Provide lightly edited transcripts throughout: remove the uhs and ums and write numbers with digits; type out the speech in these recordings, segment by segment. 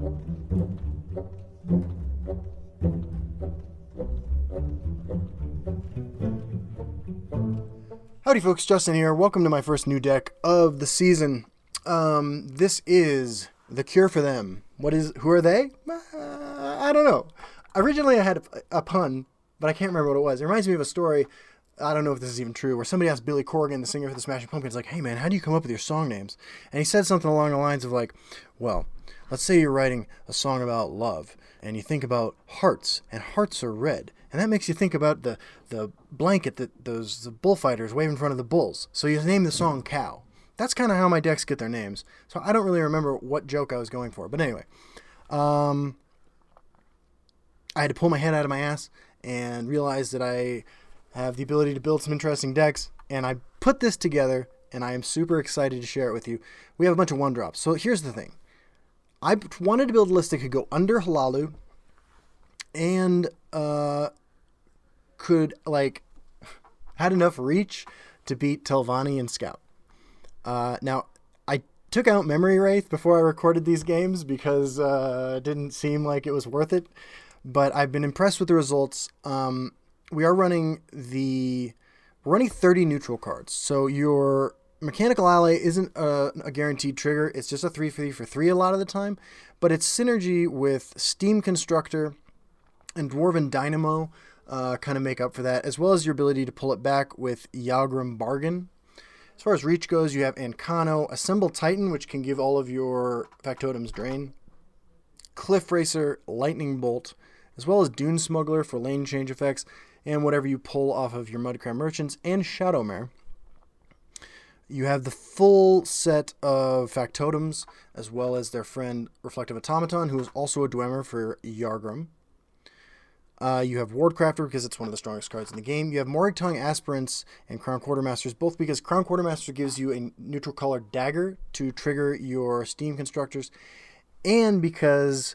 Howdy folks, Justin here. Welcome to my first new deck of the season. This is The Cure for Them. Who are they? I don't know. Originally I had a pun, but I can't remember what it was. It reminds me of a story, I don't know if this is even true, where somebody asked Billy Corgan, the singer for the Smashing Pumpkins, like, hey man, how do you come up with your song names? And he said something along the lines of like, well, let's say you're writing a song about love, and you think about hearts, and hearts are red. And that makes you think about the blanket that the bullfighters wave in front of the bulls. So you name the song Cow. That's kind of how my decks get their names. So I don't really remember what joke I was going for. But anyway, I had to pull my head out of my ass and realize that I have the ability to build some interesting decks. And I put this together, and I am super excited to share it with you. We have a bunch of one-drops. So here's the thing. I wanted to build a list that could go under Hlaalu and had enough reach to beat Telvanni and Scout. Now, I took out Memory Wraith before I recorded these games because it didn't seem like it was worth it, but I've been impressed with the results. We are running 30 neutral cards, so your Mechanical Ally isn't a guaranteed trigger. It's just a 3 for 3 a lot of the time, but its synergy with Steam Constructor and Dwarven Dynamo kind of make up for that, as well as your ability to pull it back with Yagrum Bargain. As far as reach goes, you have Ancano, Assemble Titan, which can give all of your Factotums Drain, Cliff Racer, Lightning Bolt, as well as Dune Smuggler for lane change effects, and whatever you pull off of your Mudcrab Merchants, and Shadowmare. You have the full set of Factotums, as well as their friend Reflective Automaton, who is also a Dwemer for Yargrim. You have Wardcrafter, because it's one of the strongest cards in the game. You have Morag-Tongue Aspirants and Crown Quartermasters, both because Crown Quartermaster gives you a neutral color dagger to trigger your Steam Constructors, and because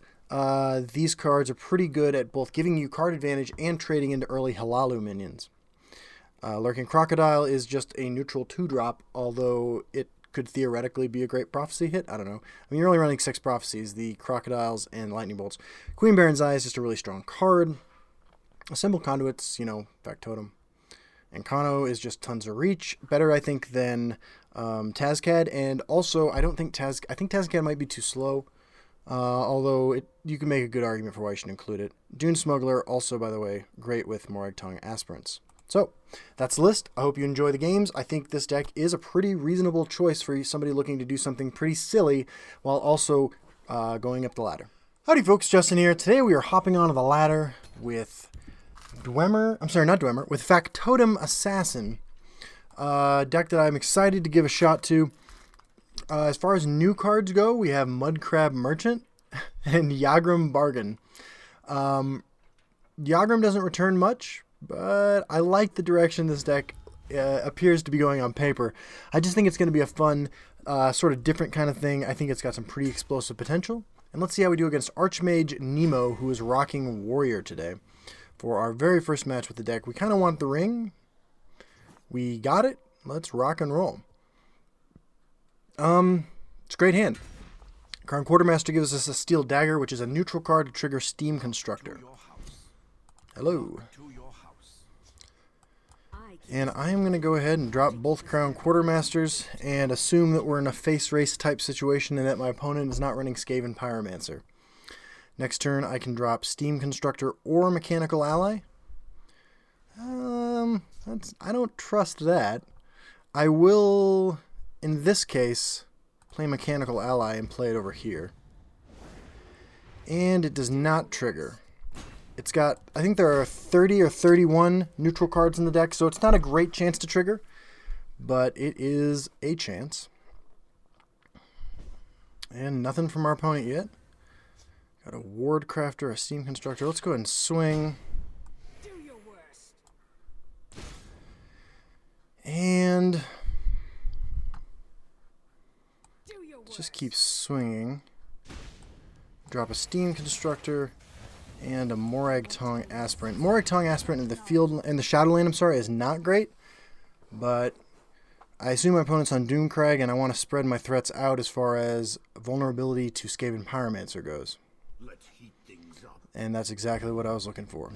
these cards are pretty good at both giving you card advantage and trading into early Hlaalu minions. Lurking Crocodile is just a neutral 2-drop, although it could theoretically be a great prophecy hit. I don't know. I mean, you're only running 6 prophecies, the Crocodiles and Lightning Bolts. Queen Baron's Eye is just a really strong card. Assemble Conduits, Factotum. And Kano is just tons of reach. Better, I think, than Tazcad. And also, I think Tazcad might be too slow. Although you can make a good argument for why you should include it. Dune Smuggler, also, by the way, great with Morag-Tongue Aspirants. So, that's the list. I hope you enjoy the games. I think this deck is a pretty reasonable choice for somebody looking to do something pretty silly while also going up the ladder. Howdy folks, Justin here. Today we are hopping onto the ladder with with Factotum Assassin. Deck that I'm excited to give a shot to. As far as new cards go, we have Mudcrab Merchant and Yagrum Bargain. Yagrum doesn't return much, but I like the direction this deck appears to be going on paper. I just think it's going to be a fun, sort of different kind of thing. I think it's got some pretty explosive potential. And let's see how we do against Archmage Nemo, who is rocking Warrior today. For our very first match with the deck, we kind of want the ring. We got it. Let's rock and roll. It's a great hand. Crown Quartermaster gives us a Steel Dagger, which is a neutral card to trigger Steam Constructor. Hello. And I am going to go ahead and drop both Crown Quartermasters and assume that we're in a face race type situation and that my opponent is not running Skaven Pyromancer. Next turn, I can drop Steam Constructor or Mechanical Ally. I don't trust that. I will, in this case, play Mechanical Ally and play it over here. And it does not trigger. It's got, I think there are 30 or 31 neutral cards in the deck, so it's not a great chance to trigger, but it is a chance. And nothing from our opponent yet. Got a Wardcrafter, a Steam Constructor. Let's go ahead and swing. Do your worst. And Do your worst. just keep swinging. Drop a Steam Constructor and a Morag-Tongue Aspirant. Morag-Tongue Aspirant in the field, in the Shadowland, is not great, but I assume my opponent's on Doomcrag, and I want to spread my threats out as far as vulnerability to Skaven Pyromancer goes. Let's heat things up. And that's exactly what I was looking for.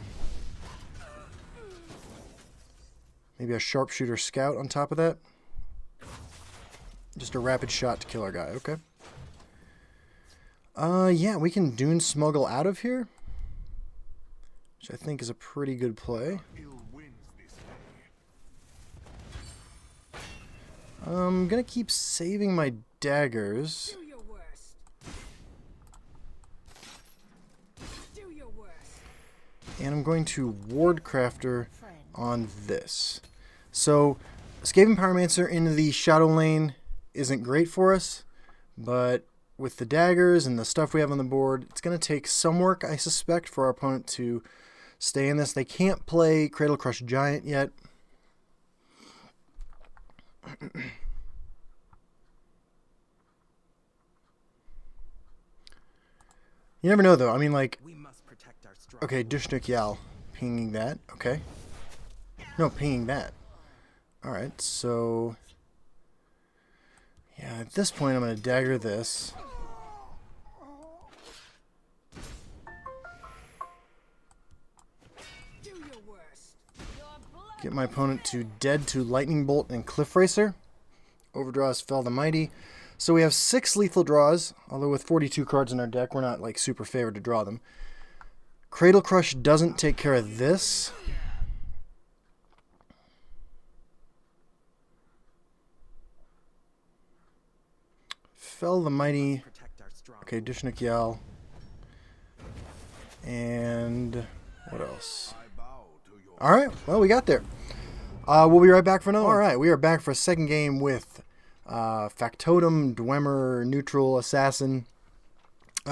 Maybe a Sharpshooter Scout on top of that. Just a rapid shot to kill our guy, okay. Yeah, we can Dune Smuggle out of here, which I think is a pretty good play. I'm gonna keep saving my daggers. Do your worst. Do your worst. And I'm going to Ward Crafter on this. So, Skaven Pyromancer into the Shadow Lane isn't great for us, but with the daggers and the stuff we have on the board, it's going to take some work, I suspect, for our opponent to stay in this. They can't play Cradle Crush Giant yet. You never know, though. I mean, like, We must protect our strong. okay, Dushnik Yal, pinging that. Okay. No, pinging that. Alright, so... yeah, at this point, I'm going to dagger this. Do your worst. Get my opponent to dead to Lightning Bolt and Cliff Racer. Overdraws Fell the Mighty. So we have 6 lethal draws, although with 42 cards in our deck, we're not like super favored to draw them. Cradle Crush doesn't take care of this. Fell the Mighty. Protect our strong. Okay, Dushnik Yal. And what else? Alright, well, we got there. We'll be right back for another one. Alright, we are back for a second game with Factotum, Dwemer, Neutral, Assassin. We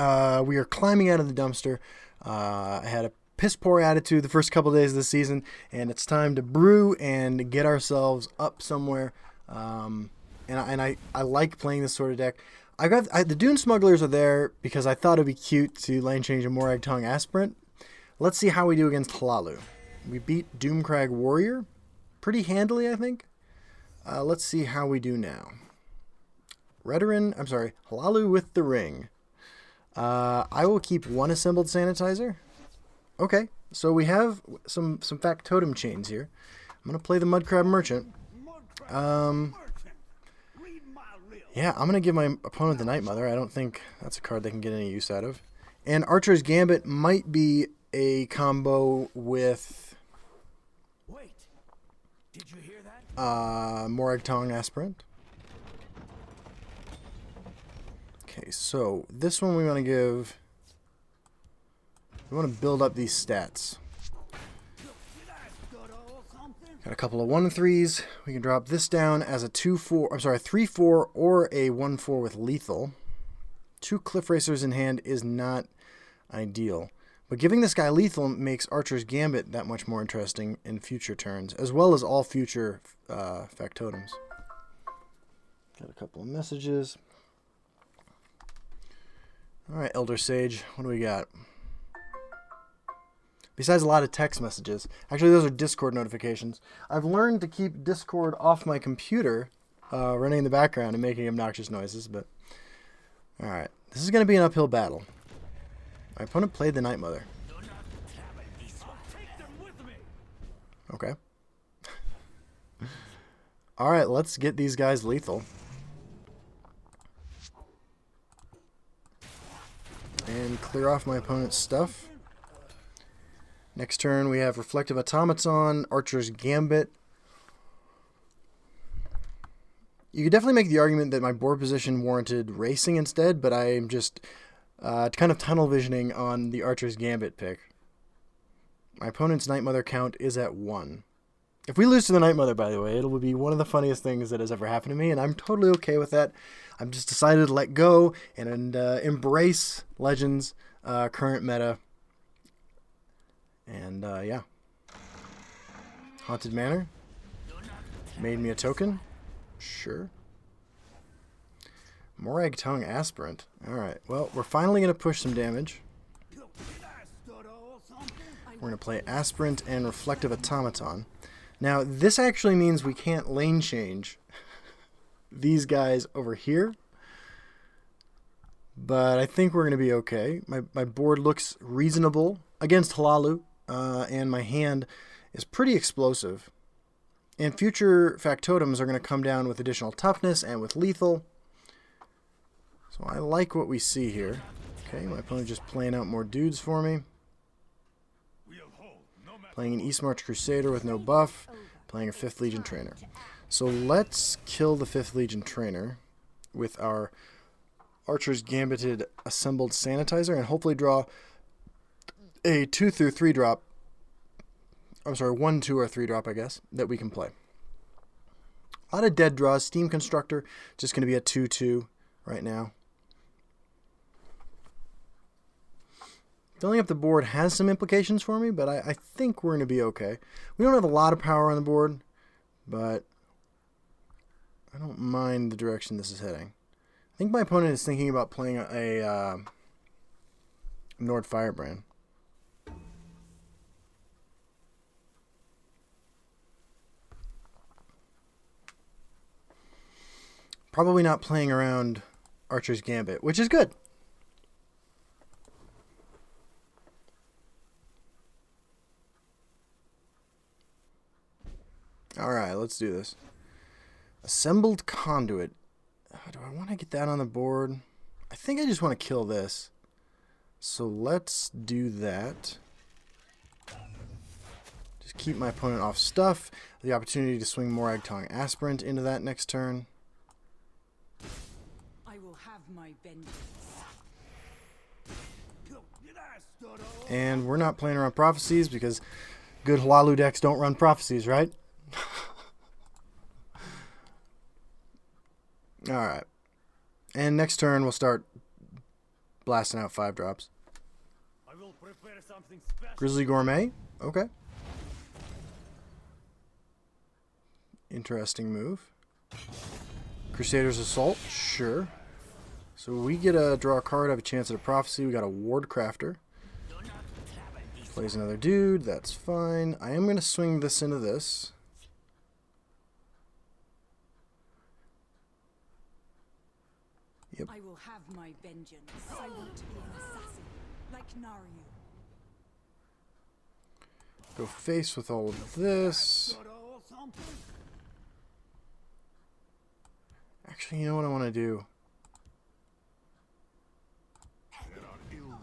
are climbing out of the dumpster. I had a piss poor attitude the first couple days of the season, and it's time to brew and get ourselves up somewhere. And I like playing this sort of deck. The Dune Smugglers are there because I thought it'd be cute to lane change a Morag Tongue Aspirant. Let's see how we do against Hlaalu. We beat Doomcrag Warrior pretty handily, I think. Let's see how we do now. Hlaalu with the ring. I will keep 1 assembled sanitizer. Okay, so we have some Factotum chains here. I'm going to play the Mudcrab Merchant. Yeah, I'm going to give my opponent the Night Mother. I don't think that's a card they can get any use out of. And Archer's Gambit might be a combo with Wait. Did you hear that? Morag Tongue Aspirant. Okay, so this one we want to give... we want to build up these stats. Got a couple of 1-3s. We can drop this down as a 2-4. I'm sorry, 3-4 or a 1-4 with lethal. 2 Cliff Racers in hand is not ideal. But giving this guy lethal makes Archer's Gambit that much more interesting in future turns, as well as all future Factotums. Got a couple of messages. Alright, Elder Sage, what do we got? Besides a lot of text messages. Actually, those are Discord notifications. I've learned to keep Discord off my computer, running in the background and making obnoxious noises, but... alright, this is going to be an uphill battle. My opponent played the Night Mother. Okay. Alright, let's get these guys lethal. And clear off my opponent's stuff. Next turn we have Reflective Automaton, Archer's Gambit. You could definitely make the argument that my board position warranted racing instead, but I am just kind of tunnel visioning on the Archer's Gambit pick. My opponent's Night Mother count is at 1. If we lose to the Night Mother, by the way, it'll be one of the funniest things that has ever happened to me, and I'm totally okay with that. I've just decided to let go and embrace Legends' current meta. And, yeah. Haunted Manor. Made me a token. Sure. Morag Tongue Aspirant. Alright, well, we're finally going to push some damage. We're going to play Aspirant and Reflective Automaton. Now, this actually means we can't lane change these guys over here. But I think we're going to be okay. My board looks reasonable against Hlaalu, and my hand is pretty explosive. And future factotums are going to come down with additional toughness and with lethal. So I like what we see here. Okay, my opponent just playing out more dudes for me. Playing an East March Crusader with no buff. Playing a 5th Legion Trainer. So let's kill the 5th Legion Trainer with our Archer's Gambited Assembled Sanitizer and hopefully draw a 2 through 3 drop. I'm sorry, 1, 2, or 3 drop, I guess, that we can play. A lot of dead draws. Steam Constructor, just going to be a 2-2 right now. Filling up the board has some implications for me, but I think we're going to be okay. We don't have a lot of power on the board, but I don't mind the direction this is heading. I think my opponent is thinking about playing a Nord Firebrand. Probably not playing around Archer's Gambit, which is good. Alright, let's do this. Assembled Conduit. Do I want to get that on the board? I think I just want to kill this. So let's do that. Just keep my opponent off stuff. The opportunity to swing more Agtong Aspirant into that next turn. I will have my vengeance. And we're not playing around prophecies because good Hlaalu decks don't run prophecies, right? Alright. And next turn we'll start blasting out 5 drops. I will prepare something special. Grizzly Gourmet. Okay. Interesting move. Crusader's Assault. Sure. So we get a draw a card, have a chance at a prophecy. We got a Ward Crafter. Plays another dude. That's fine. I am going to swing this into this. Yep. I will have my vengeance. I want to be an assassin, like Naryu. Go face with all of this. Actually, you know what I want to do?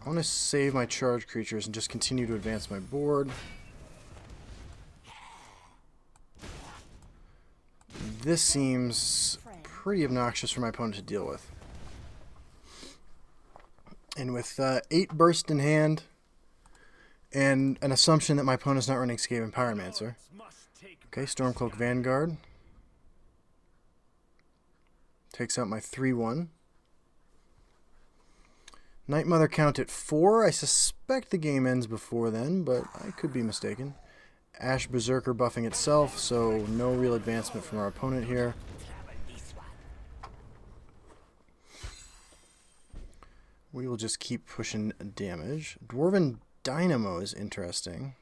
I want to save my charge creatures and just continue to advance my board. This seems pretty obnoxious for my opponent to deal with. And with 8 burst in hand, and an assumption that my opponent's not running Skaven Pyromancer. Okay, Stormcloak Vanguard. Takes out my 3-1. Night Mother count at 4. I suspect the game ends before then, but I could be mistaken. Ash Berserker buffing itself, so no real advancement from our opponent here. We will just keep pushing damage. Dwarven Dynamo is interesting.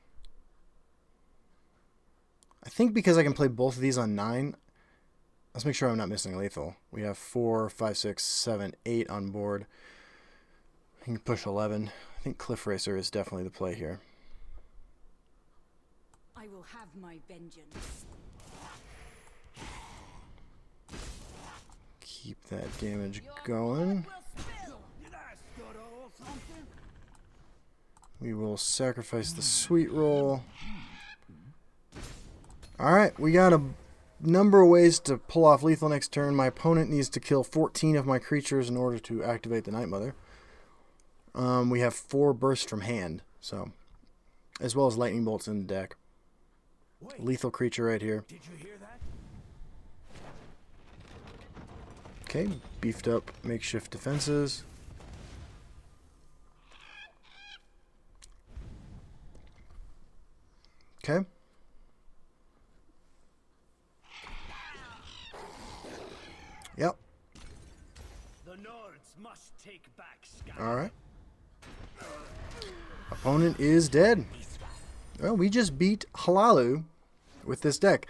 I think because I can play both of these on 9. Let's make sure I'm not missing lethal. We have 4, 5, 6, 7, 8 on board. I can push 11. I think Cliff Racer is definitely the play here. I will have my vengeance. Keep that damage going. We will sacrifice the sweet roll. Alright, we got a number of ways to pull off lethal next turn. My opponent needs to kill 14 of my creatures in order to activate the Night Mother. We have 4 bursts from hand, so as well as lightning bolts in the deck. Lethal creature right here. Did you hear that? Okay, beefed up makeshift defenses. Okay. Yep. The Nords must take back Sky. All right. Opponent is dead. Well, we just beat Hlaalu with this deck.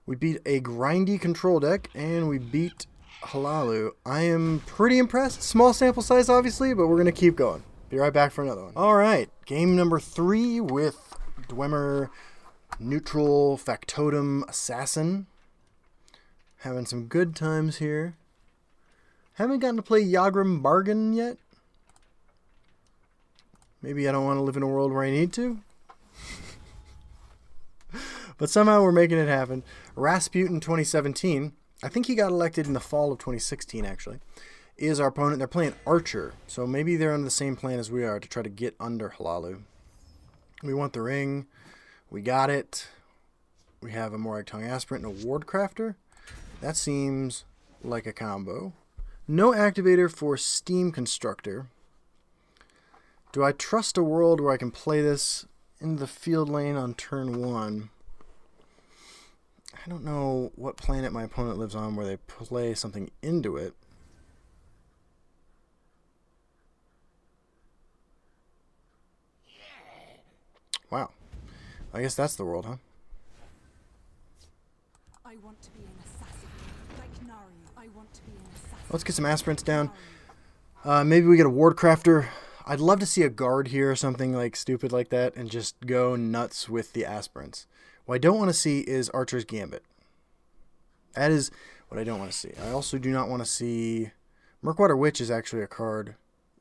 We beat a grindy control deck, and we beat Hlaalu. I am pretty impressed. Small sample size, obviously, but we're going to keep going. Be right back for another one. All right, game number 3 with Dwemer, neutral Factotum Assassin. Having some good times here. Haven't gotten to play Yagram Bargain yet. Maybe I don't want to live in a world where I need to. But somehow we're making it happen. Rasputin 2017, I think he got elected in the fall of 2016 actually, is our opponent. They're playing Archer, so maybe they're on the same plan as we are to try to get under Hlaalu. We want the ring. We got it. We have a Morag Tongue Aspirant and a Ward Crafter. That seems like a combo. No activator for Steam Constructor. Do I trust a world where I can play this in the field lane on turn 1? I don't know what planet my opponent lives on where they play something into it. Wow. I guess that's the world, huh? I want to be an assassin. Like Nari, I want to be an assassin. Let's get some aspirants down. Maybe we get a Ward Crafter. I'd love to see a guard here or something like stupid like that and just go nuts with the aspirants. What I don't want to see is Archer's Gambit. That is what I don't want to see. I also do not want to see... Murkwater Witch is actually a card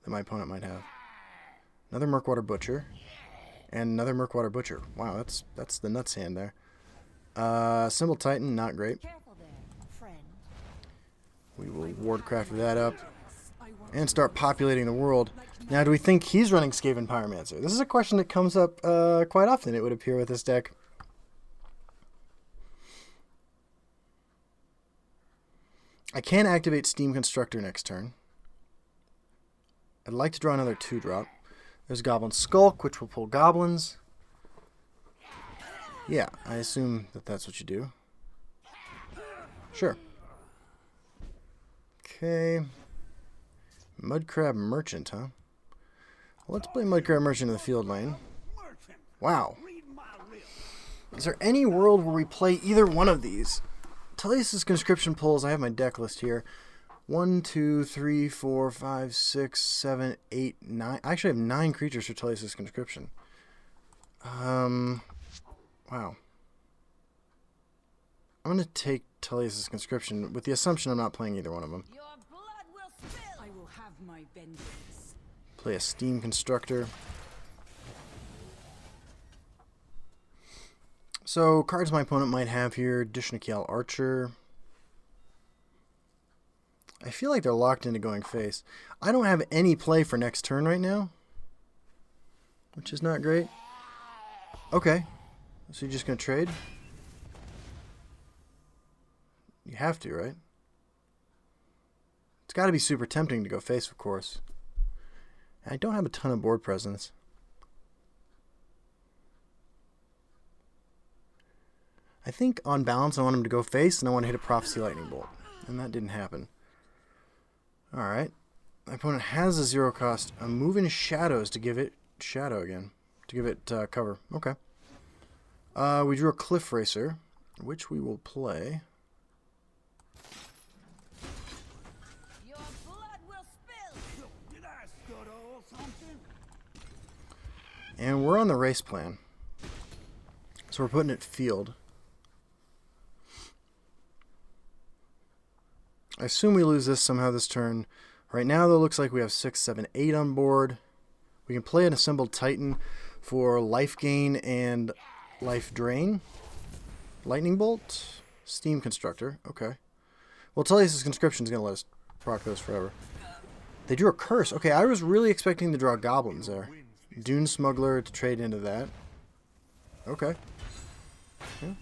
that my opponent might have. Another Murkwater Butcher. And another Murkwater Butcher. Wow, that's the nuts hand there. Symbol Titan, not great. We will Wardcraft that up and start populating the world. Now, do we think he's running Skaven Pyromancer? This is a question that comes up quite often, it would appear, with this deck. I can activate Steam Constructor next turn. I'd like to draw another 2-drop. There's Goblin Skulk, which will pull goblins. Yeah, I assume that that's what you do. Sure. Okay. Mudcrab Merchant, huh? Well, let's play Mudcrab Merchant in the field lane. Wow. Is there any world where we play either one of these? Telesis Conscription pulls. I have my deck list here. 1, 2, 3, 4, 5, 6, 7, 8, 9. I actually have 9 creatures for Telesis Conscription. Wow. I'm going to take Telesis Conscription with the assumption I'm not playing either one of them. Your blood will spill. I will have my vengeance. Play a Steam Constructor. So, cards my opponent might have here. Dishnakiel Archer. I feel like they're locked into going face. I don't have any play for next turn right now, which is not great. Okay. So you're just going to trade? You have to, right? It's got to be super tempting to go face, of course. I don't have a ton of board presence. I think on balance I want him to go face and I want to hit a Prophecy Lightning Bolt. And that didn't happen. Alright. My opponent has a 0 cost. I'm moving Shadows to give it Shadow again. To give it cover. Okay. We drew a Cliff Racer, which we will play. Your blood will spill. Did I stutter or something? And we're on the race plan. So we're putting it field. I assume we lose this somehow this turn. Right now, though, looks like we have 6, 7, 8 on board. We can play an Assembled Titan for life gain and life drain. Lightning Bolt. Steam Constructor. Okay. Well, Telesis Conscription is going to let us proc those forever. They drew a Curse. Okay, I was really expecting to draw Goblins there. Dune Smuggler to trade into that. Okay. Yeah.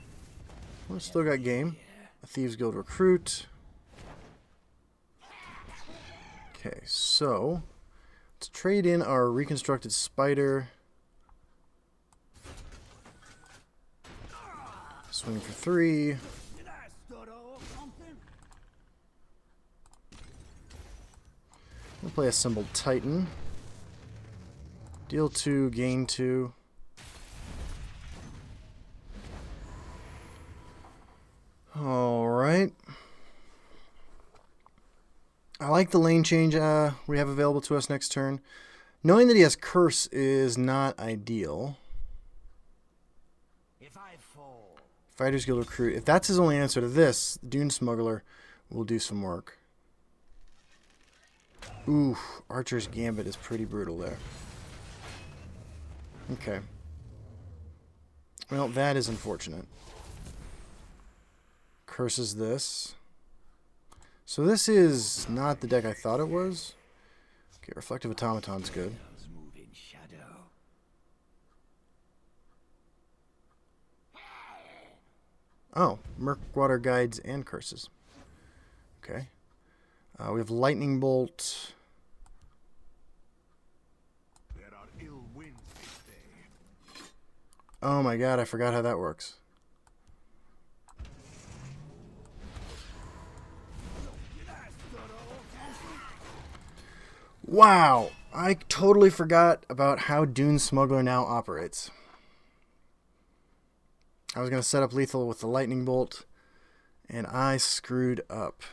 Well, still got game. A Thieves Guild Recruit. Okay, so let's trade in our reconstructed spider. Swing for 3. Did I stutter or something? We'll play Assembled Titan. Deal 2, gain 2. Alright. I like the lane change we have available to us next turn. Knowing that he has Curse is not ideal. If I fall, Fighter's Guild Recruit. If that's his only answer to this, Dune Smuggler will do some work. Ooh, Archer's Gambit is pretty brutal there. Okay. Well, that is unfortunate. Curses this. So this is not the deck I thought it was. Okay, Reflective Automaton's good. shadows move in shadow. Oh, Murkwater Guides and Curses. Okay. We have Lightning Bolt. There are ill winds this day. Oh my god, I forgot how that works. Wow, I totally forgot about how Dune Smuggler now operates. I was going to set up lethal with the Lightning Bolt, and I screwed up.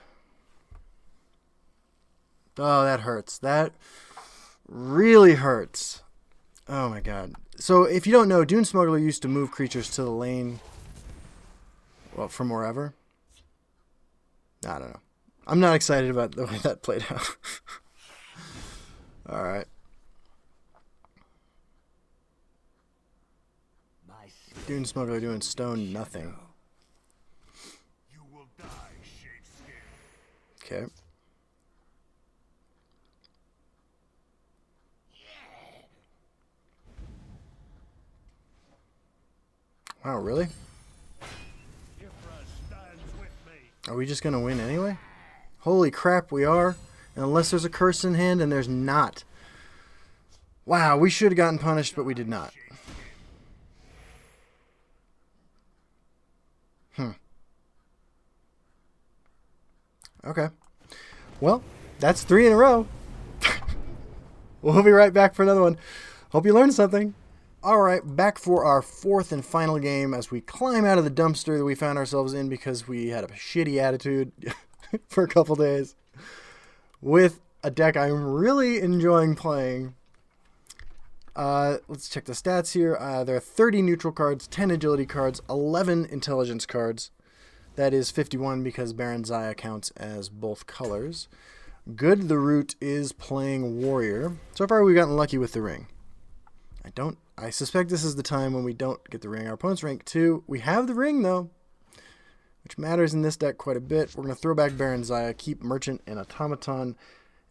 Oh, that hurts. That really hurts. Oh my god. So, if you don't know, Dune Smuggler used to move creatures to the lane, well, from wherever. I don't know. I'm not excited about the way that played out. Alright. My Dune Smuggler doing stone nothing. You will die, Shadeskin. Okay. Wow, really? Ifra stands with me. Are we just going to win anyway? Holy crap, we are. Unless there's a curse in hand, and there's not. Wow, we should have gotten punished, but we did not. Okay. Well, that's 3 in a row. We'll be right back for another one. Hope you learned something. Alright, back for our 4th and final game as we climb out of the dumpster that we found ourselves in because we had a shitty attitude for a couple days. With a deck I'm really enjoying playing. Let's check the stats here. There are 30 neutral cards, 10 agility cards, 11 intelligence cards. That is 51 because Baron Zaya counts as both colors. Good the Root is playing Warrior. So far we've gotten lucky with the ring. I suspect this is the time when we don't get the ring. Our opponent's rank 2. We have the ring though, which matters in this deck quite a bit. We're going to throw back Baron Zaya, keep Merchant and Automaton,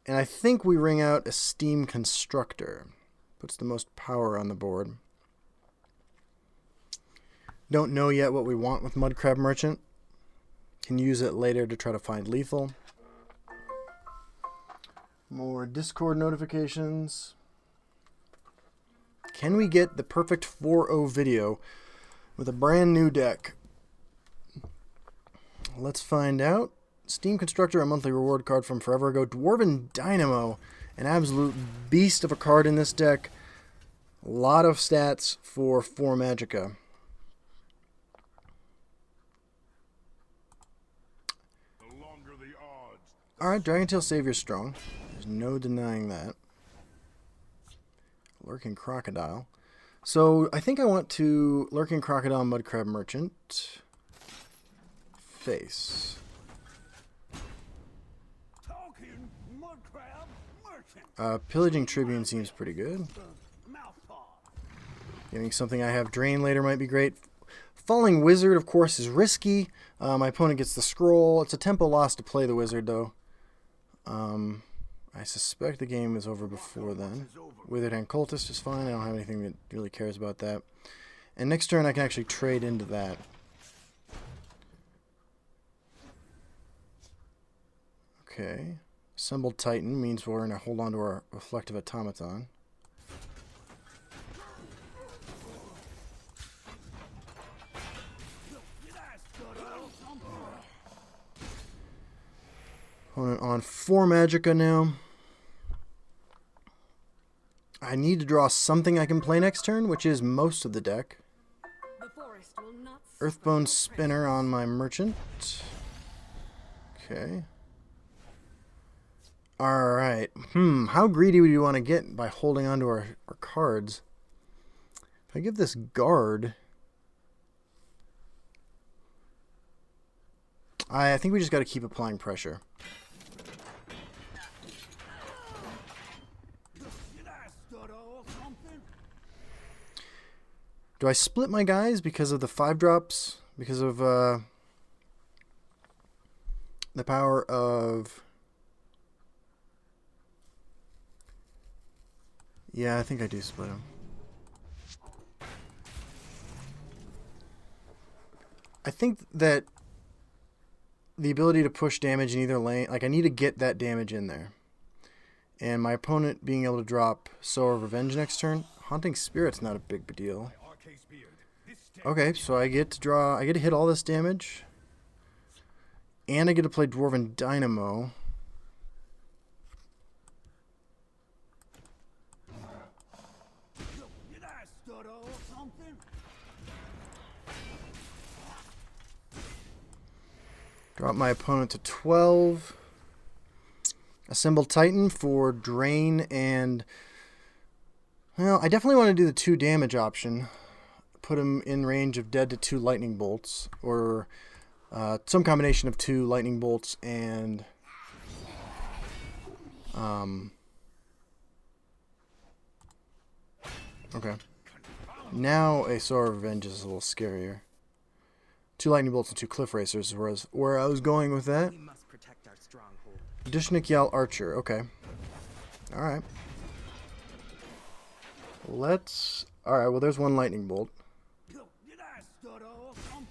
and I think we ring out Esteem Constructor. Puts the most power on the board. Don't know yet what we want with Mudcrab Merchant. Can use it later to try to find lethal. More Discord notifications. Can we get the perfect 4-0 video with a brand new deck? Let's find out. Steam Constructor, a monthly reward card from forever ago. Dwarven Dynamo, an absolute beast of a card in this deck. A lot of stats for 4 Magicka. Alright, Dragontail Savior's strong. There's no denying that. Lurking Crocodile. So, I think I want to Lurking Crocodile, Mudcrab Merchant. Face. Talking Mudcrab Merchant. Pillaging Tribune seems pretty good. Mouthpaw. Getting something I have drain later might be great. Falling Wizard, of course, is risky. My opponent gets the scroll. It's a tempo loss to play the Wizard, though. I suspect the game is over before then. Withered Hand Cultist is fine. I don't have anything that really cares about that. And next turn I can actually trade into that. Okay. Assembled Titan means we're going to hold on to our Reflective Automaton. Opponent on 4 Magicka now. I need to draw something I can play next turn, which is most of the deck. The forest will not Earthbone Spinner on my merchant. Okay. Alright. How greedy would you want to get by holding on to our cards? If I give this guard... I think we just got to keep applying pressure. Do I split my guys because of the 5-drops? Because of the power of... Yeah, I think I do split them. I think that the ability to push damage in either lane, like I need to get that damage in there. And my opponent being able to drop Sower of Revenge next turn. Haunting Spirit's not a big deal. Okay, so I get to hit all this damage. And I get to play Dwarven Dynamo. Drop my opponent to 12. Assemble Titan for drain and... Well, I definitely want to do the 2 damage option. Put him in range of dead to 2 lightning bolts. Or some combination of 2 lightning bolts and... Okay. Now a Sower of Revenge is a little scarier. 2 lightning bolts and 2 cliff racers was where I was going with that. We must protect our stronghold. Dishnik Yell Archer. Okay. Alright. Alright, well there's 1 lightning bolt.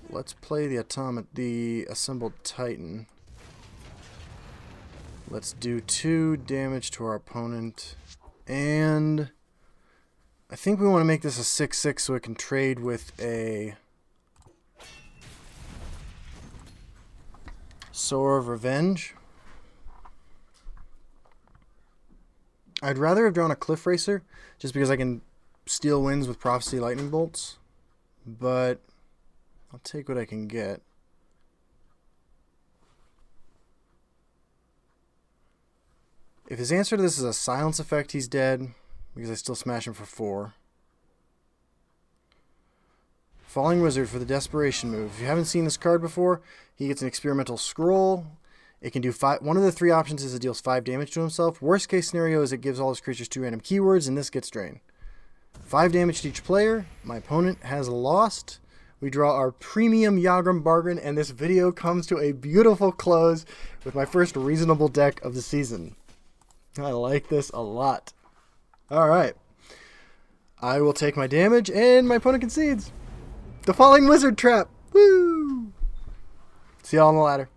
Let's play the Assembled Titan. Let's do 2 damage to our opponent. And I think we want to make this a 6/6 so it can trade with a Sower of Revenge. I'd rather have drawn a Cliff Racer, just because I can steal wins with Prophecy Lightning Bolts. But I'll take what I can get. If his answer to this is a Silence effect, he's dead, because I still smash him for 4. Falling Wizard for the Desperation move. If you haven't seen this card before, he gets an Experimental Scroll. It can do 5. One of the 3 options is it deals 5 damage to himself. Worst case scenario is it gives all his creatures 2 random keywords, and this gets drained. 5 damage to each player. My opponent has lost. We draw our premium Yagram Bargain, and this video comes to a beautiful close with my first reasonable deck of the season. I like this a lot. Alright. I will take my damage, and my opponent concedes. The Falling Wizard Trap. Woo! See y'all on the ladder.